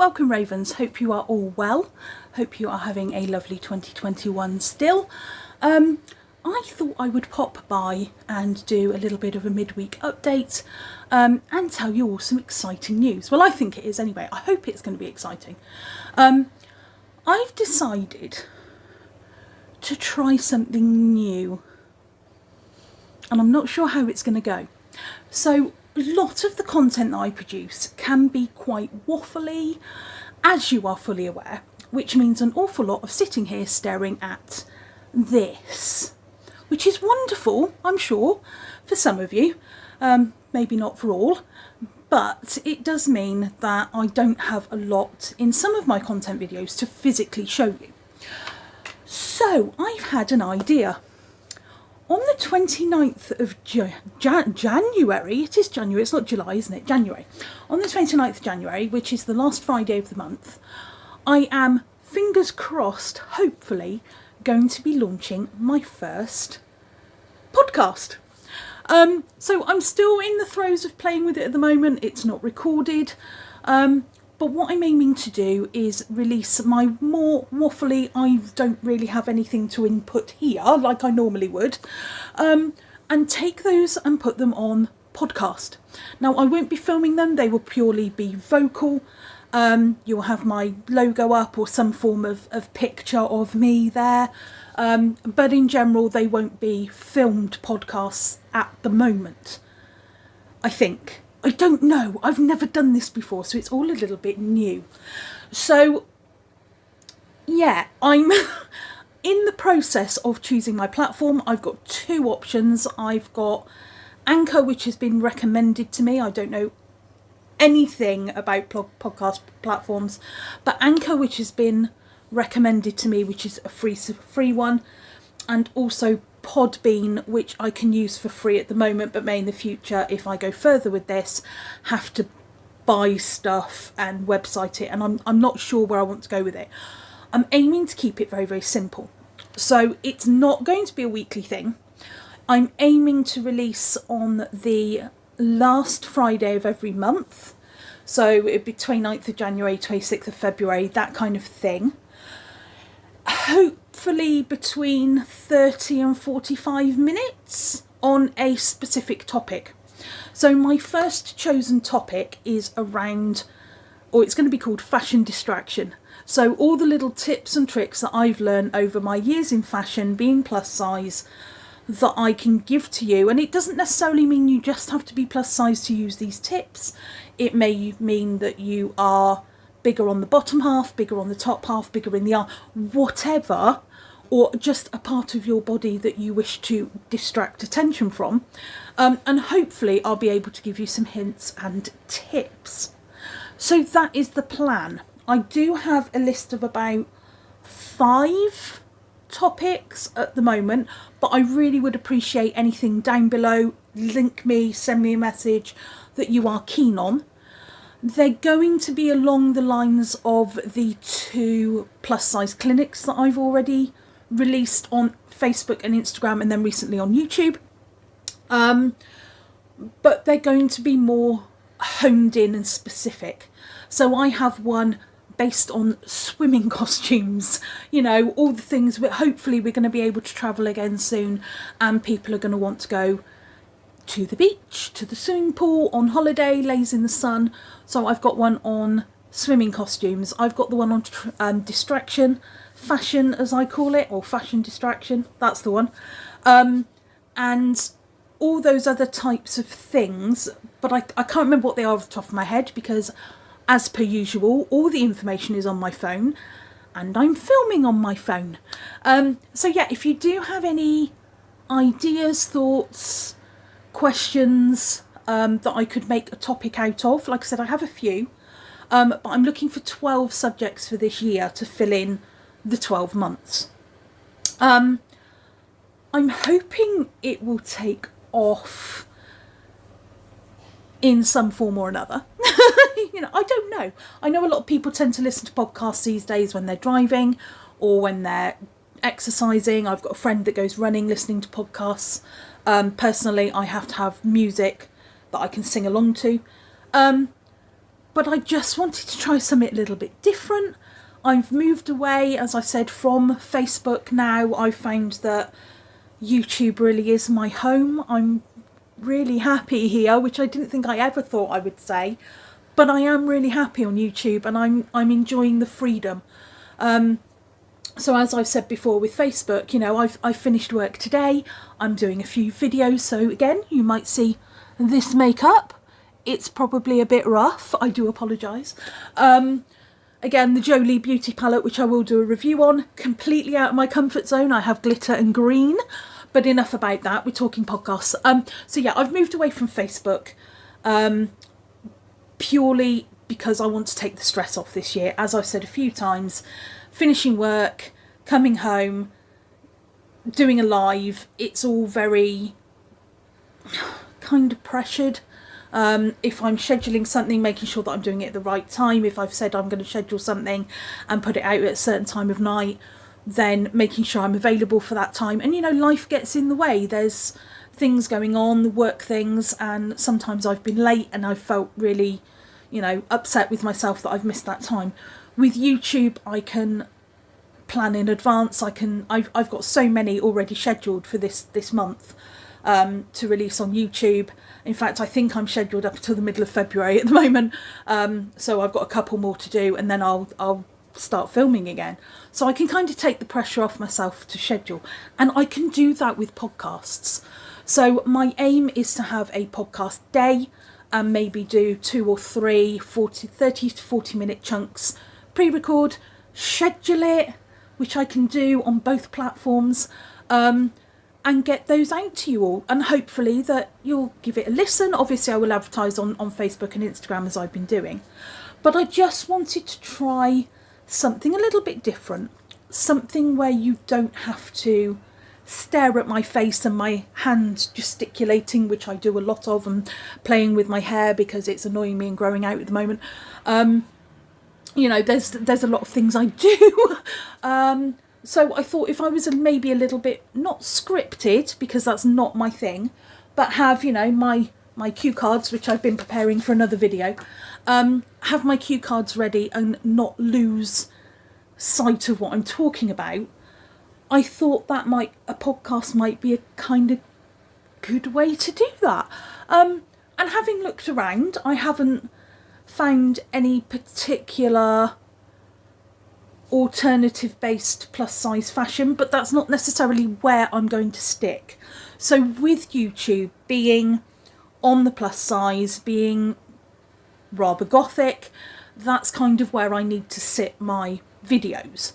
Welcome Ravens, hope you are all well, hope you are having a lovely 2021 still. I thought I would pop by and do a little bit of a midweek update and tell you all some exciting news. Well, I think it is anyway. I hope it's going to be exciting. I've decided to try something new and I'm not sure how it's going to go. So a lot of the content that I produce can be quite waffly, as you are fully aware, which means an awful lot of sitting here staring at this, which is wonderful, I'm sure, for some of you, maybe not for all, but it does mean that I don't have a lot in some of my content videos to physically show you. So I've had an idea. On the 29th of January, it is January, it's not July, isn't it? January. On the 29th of January, which is the last Friday of the month, I am, fingers crossed, hopefully, going to be launching my first podcast. So I'm still in the throes of playing with it at the moment. It's not recorded. But what I'm aiming to do is release my more waffly, I don't really have anything to input here like I normally would, and take those and put them on podcast. Now I won't be filming them, they will purely be vocal. You'll have my logo up or some form of picture of me there, but in general they won't be filmed podcasts at the moment, I think. I don't know, I've never done this before, so it's all a little bit new. So yeah, I'm in the process of choosing my platform. I've got two options. I've got Anchor, which has been recommended to me. I don't know anything about podcast platforms, but Anchor, which has been recommended to me, which is a free one, and also Podbean, which I can use for free at the moment, but may in the future, if I go further with this, have to buy stuff and website it, and I'm not sure where I want to go with it. I'm aiming to keep it very, very simple. So it's not going to be a weekly thing. I'm aiming to release on the last Friday of every month. So it'd be 29th of January, 26th of February, that kind of thing. Hopefully between 30 and 45 minutes on a specific topic. So my first chosen topic is around, or it's going to be called fashion distraction. So all the little tips and tricks that I've learned over my years in fashion, being plus size, that I can give to you. And it doesn't necessarily mean you just have to be plus size to use these tips. It may mean that you are bigger on the bottom half, bigger on the top half, bigger in the arm, whatever, or just a part of your body that you wish to distract attention from. And hopefully I'll be able to give you some hints and tips. So that is the plan. I do have a list of about 5 topics at the moment, but I really would appreciate anything down below. Link me, send me a message that you are keen on. They're going to be along the lines of the 2 plus size clinics that I've already released on Facebook and Instagram, and then recently on YouTube. But they're going to be more honed in and specific. So I have one based on swimming costumes, you know, all the things. Hopefully we're going to be able to travel again soon, and people are going to want to go to the beach, to the swimming pool, on holiday, lays in the sun. So I've got one on swimming costumes. I've got the one on distraction, fashion as I call it, or fashion distraction, that's the one. And all those other types of things, but I can't remember what they are off the top of my head, because as per usual, all the information is on my phone and I'm filming on my phone. So yeah, if you do have any ideas, thoughts, questions that I could make a topic out of, like I said, I have a few, but I'm looking for 12 subjects for this year to fill in the 12 months. I'm hoping it will take off in some form or another. You know, I don't know. I know a lot of people tend to listen to podcasts these days when they're driving or when they're exercising. I've got a friend that goes running listening to podcasts. Personally, I have to have music that I can sing along to. but I just wanted to try something a little bit different. I've moved away, as I said, from Facebook now. I found that YouTube really is my home. I'm really happy here, which I didn't think I ever thought I would say, but I am really happy on YouTube, and I'm enjoying the freedom. So as I've said before with Facebook, you know, I've finished work today. I'm doing a few videos, so again, you might see this makeup. It's probably a bit rough. I do apologise. Again, the Jolie Beauty palette, which I will do a review on, completely out of my comfort zone. I have glitter and green, but enough about that. We're talking podcasts. So yeah, I've moved away from Facebook purely because I want to take the stress off this year. As I've said a few times, finishing work, coming home, doing a live, it's all very kind of pressured. If I'm scheduling something, making sure that I'm doing it at the right time. If I've said I'm going to schedule something and put it out at a certain time of night, then making sure I'm available for that time. And, you know, life gets in the way. There's things going on, work things, and sometimes I've been late and I've felt really, you know, upset with myself that I've missed that time. With YouTube, I can plan in advance. I've got so many already scheduled for this month to release on YouTube. In fact, I think I'm scheduled up until the middle of February at the moment. So I've got a couple more to do, and then I'll start filming again. So I can kind of take the pressure off myself to schedule, and I can do that with podcasts. So my aim is to have a podcast day and maybe do 2 or 3 30 to 40 minute chunks, pre-record, schedule it, which I can do on both platforms, and get those out to you all, and hopefully that you'll give it a listen. Obviously I will advertise on Facebook and Instagram as I've been doing, but I just wanted to try something a little bit different, something where you don't have to stare at my face and my hands gesticulating, which I do a lot of, and playing with my hair because it's annoying me and growing out at the moment. You know, there's a lot of things I do. So I thought if I was maybe a little bit, not scripted, because that's not my thing, but have, you know, my cue cards, which I've been preparing for another video, have my cue cards ready and not lose sight of what I'm talking about, I thought that a podcast might be a kind of good way to do that. And having looked around, I haven't found any particular alternative based plus size fashion, but that's not necessarily where I'm going to stick. So with YouTube being on the plus size, being rather gothic, that's kind of where I need to sit my videos.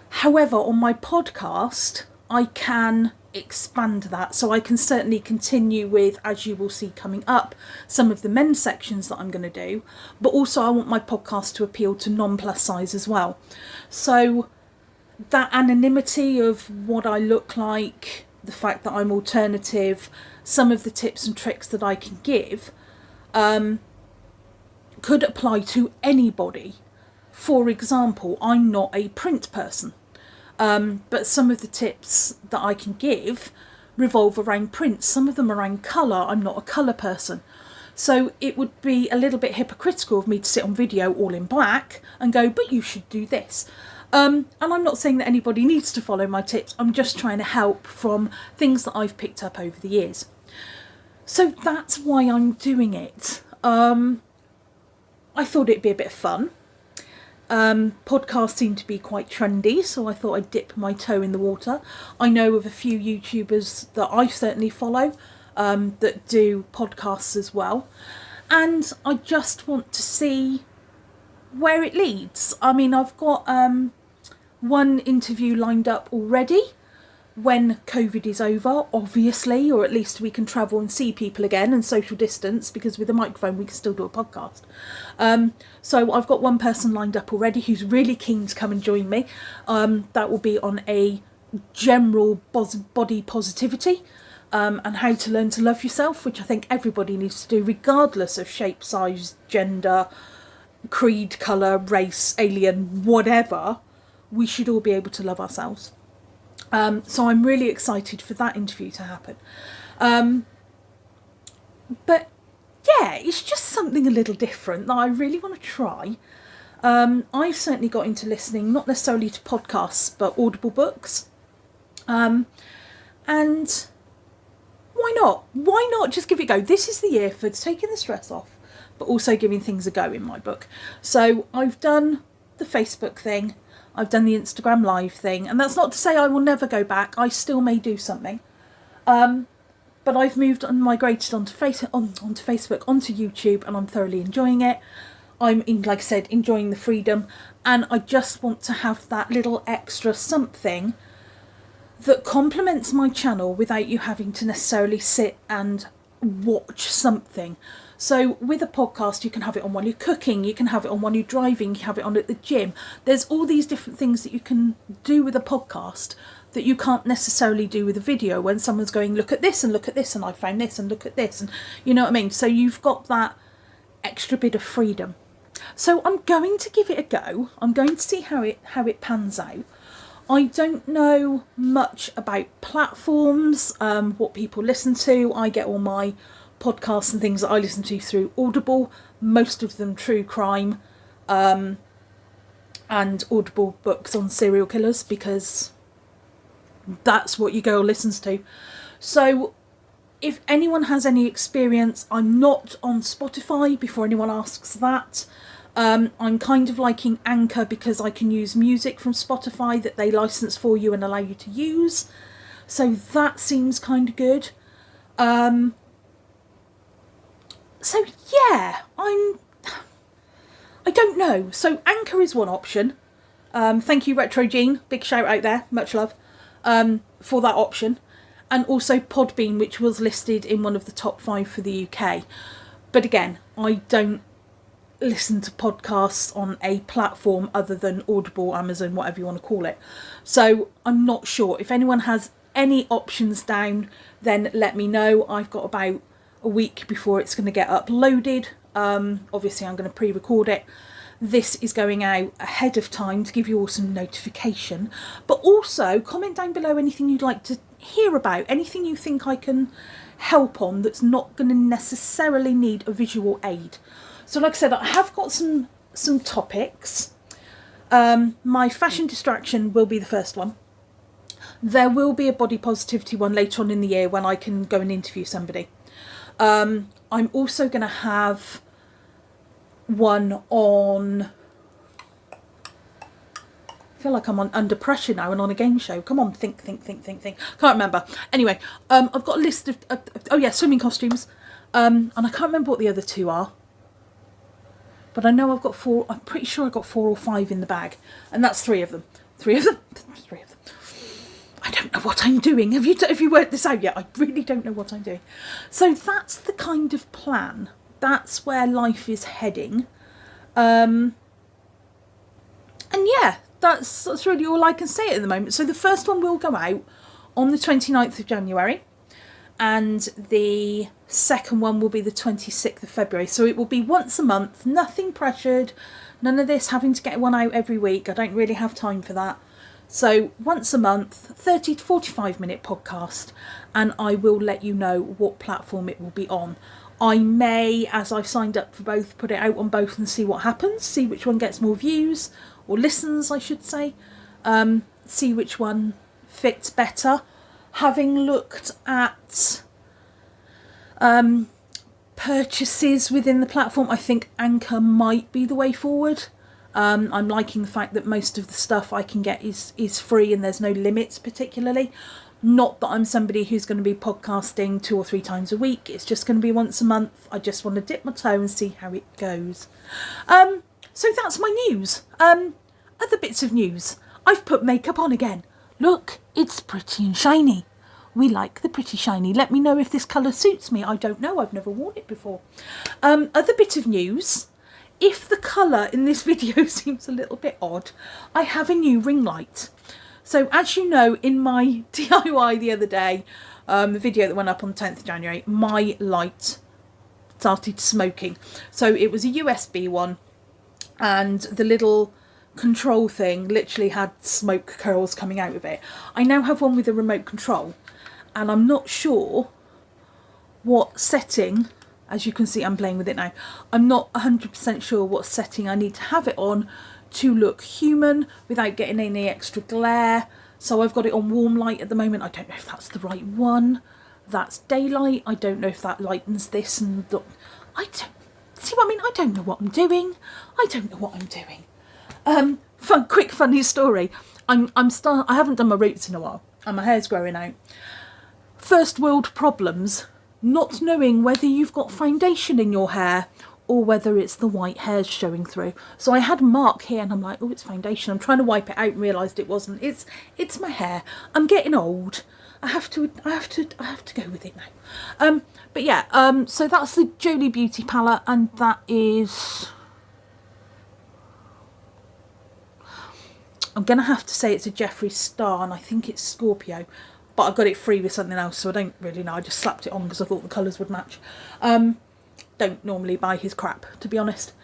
However, on my podcast I can expand that, so I can certainly continue with, as you will see coming up, some of the men's sections that I'm going to do, but also I want my podcast to appeal to non-plus size as well. So that anonymity of what I look like, the fact that I'm alternative, some of the tips and tricks that I can give could apply to anybody. For example, I'm not a print person. But some of the tips that I can give revolve around print. Some of them around colour. I'm not a colour person. So it would be a little bit hypocritical of me to sit on video all in black and go, but you should do this. And I'm not saying that anybody needs to follow my tips. I'm just trying to help from things that I've picked up over the years. So that's why I'm doing it. I thought it'd be a bit of fun. Podcasts seem to be quite trendy, so I thought I'd dip my toe in the water. I know of a few YouTubers that I certainly follow that do podcasts as well, and I just want to see where it leads. I mean, I've got one interview lined up already when COVID is over, obviously, or at least we can travel and see people again and social distance, because with a microphone we can still do a podcast. So I've got one person lined up already who's really keen to come and join me. That will be on a general body positivity and how to learn to love yourself, which I think everybody needs to do, regardless of shape, size, gender, creed, colour, race, alien, whatever. We should all be able to love ourselves. So I'm really excited for that interview to happen. But yeah, it's just something a little different that I really want to try. I've certainly got into listening, not necessarily to podcasts, but Audible books. And why not? Why not just give it a go? This is the year for taking the stress off, but also giving things a go in my book. So I've done the Facebook thing, I've done the Instagram live thing, and that's not to say I will never go back. I still may do something. But I've moved and migrated onto Facebook, onto YouTube, and I'm thoroughly enjoying it. Like I said, enjoying the freedom, and I just want to have that little extra something that complements my channel without you having to necessarily sit and watch something. So with a podcast, you can have it on while you're cooking, you can have it on while you're driving, you can have it on at the gym. There's all these different things that you can do with a podcast that you can't necessarily do with a video, when someone's going, look at this and look at this and I found this and look at this, and you know what I mean? So you've got that extra bit of freedom. So I'm going to give it a go. I'm going to see how it pans out. I don't know much about platforms, what people listen to. I get all my podcasts and things that I listen to through Audible, most of them true crime, and Audible books on serial killers, because that's what your girl listens to. So if anyone has any experience, I'm not on Spotify, before anyone asks that. I'm kind of liking Anchor because I can use music from Spotify that they license for you and allow you to use. So that seems kind of good. So yeah, I don't know. So Anchor is one option. Thank you, Retro Jean. Big shout out there. Much love for that option. And also Podbean, which was listed in one of the top 5 for the UK. But again, I don't listen to podcasts on a platform other than Audible, Amazon, whatever you want to call it. So I'm not sure. If anyone has any options down, then let me know. I've got about a week before it's going to get uploaded. Obviously I'm going to pre-record it. This is going out ahead of time to give you all some notification, but also comment down below anything you'd like to hear about, anything you think I can help on that's not going to necessarily need a visual aid. So like I said, I have got some topics. My fashion distraction will be the first one. There will be a body positivity one later on in the year when I can go and interview somebody. I'm also going to have one on... I feel like I'm under pressure now and on a game show. Come on, think. Can't remember. Anyway, I've got a list of... oh yeah, swimming costumes. And I can't remember what the other 2 are. But I know I've got 4, I'm pretty sure I got 4 or 5 in the bag. And that's 3 of them. 3 of them? 3 of them. I don't know what I'm doing. Have you worked this out yet? I really don't know what I'm doing. So that's the kind of plan. That's where life is heading. And yeah, that's really all I can say at the moment. So the first one will go out on the 29th of January. And the second one will be the 26th of February. So it will be once a month, nothing pressured, none of this having to get one out every week. I don't really have time for that. So once a month, 30 to 45 minute podcast, and I will let you know what platform it will be on. I may, as I've signed up for both, put it out on both and see what happens, see which one gets more views, or listens I should say, see which one fits better. Having looked at purchases within the platform, I think Anchor might be the way forward. I'm liking the fact that most of the stuff I can get is free and there's no limits particularly. Not that I'm somebody who's going to be podcasting 2 or 3 times a week. It's just going to be once a month. I just want to dip my toe and see how it goes. So that's my news. Other bits of news. I've put makeup on again. Look, it's pretty and shiny. We like the pretty shiny. Let me know if this colour suits me. I don't know. I've never worn it before. Other bit of news. If the colour in this video seems a little bit odd, I have a new ring light. So as you know, in my DIY the other day, the video that went up on the 10th of January, my light started smoking. So it was a USB one, and the little control thing literally had smoke curls coming out of it. I now have one with a remote control, and I'm not sure what setting As you can see, I'm playing with it now. I'm not 100% sure what setting I need to have it on to look human without getting any extra glare. So I've got it on warm light at the moment. I don't know if that's the right one. That's daylight. I don't know if that lightens this and I don't see what I mean. I don't know what I'm doing. I don't know what I'm doing. Quick funny story. I haven't done my roots in a while and my hair's growing out. First world problems, not knowing whether you've got foundation in your hair or whether it's the white hairs showing through. So I had a mark here and I'm like, oh, it's foundation. I'm trying to wipe it out and realised it wasn't. It's my hair. I'm getting old. I have to go with it now. But yeah, so that's the Jolie Beauty palette, and that is, I'm gonna have to say it's a Jeffree Star, and I think it's Scorpio, but I got it free with something else, so I don't really know. I just slapped it on because I thought the colours would match. Don't normally buy his crap, to be honest.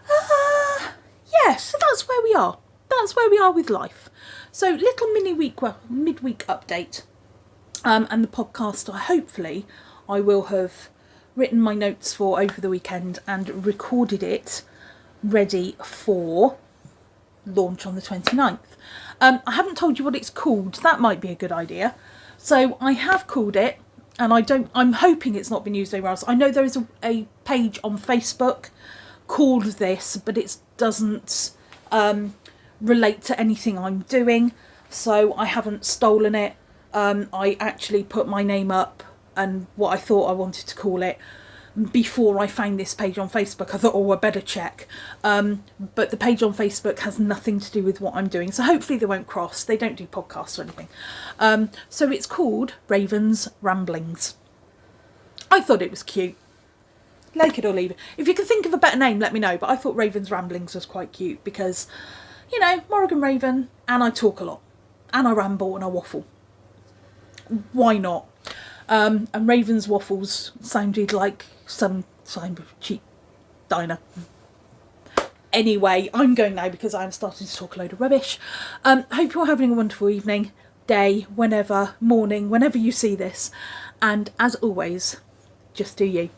Yeah, so that's where we are. That's where we are with life. So little midweek update. And the podcast, hopefully I will have written my notes for over the weekend and recorded it ready for launch on the 29th. I haven't told you what it's called. That might be a good idea. So I have called it, and I'm hoping it's not been used anywhere else. I know there is a page on Facebook called this, but it doesn't relate to anything I'm doing, so I haven't stolen it. I actually put my name up and what I thought I wanted to call it before I found this page on Facebook. I thought, oh, I better check. But the page on Facebook has nothing to do with what I'm doing, so hopefully they won't cross. They don't do podcasts or anything. So it's called Raven's Ramblings. I thought it was cute. Like it or leave it. If you can think of a better name, let me know. But I thought Raven's Ramblings was quite cute because, you know, Morrigan Raven, and I talk a lot. And I ramble and I waffle. Why not? And Raven's Waffles sounded like some cheap diner. Anyway, I'm going now because I'm starting to talk a load of rubbish. Hope you're having a wonderful evening, day, whenever, morning, whenever you see this. And as always, just do you.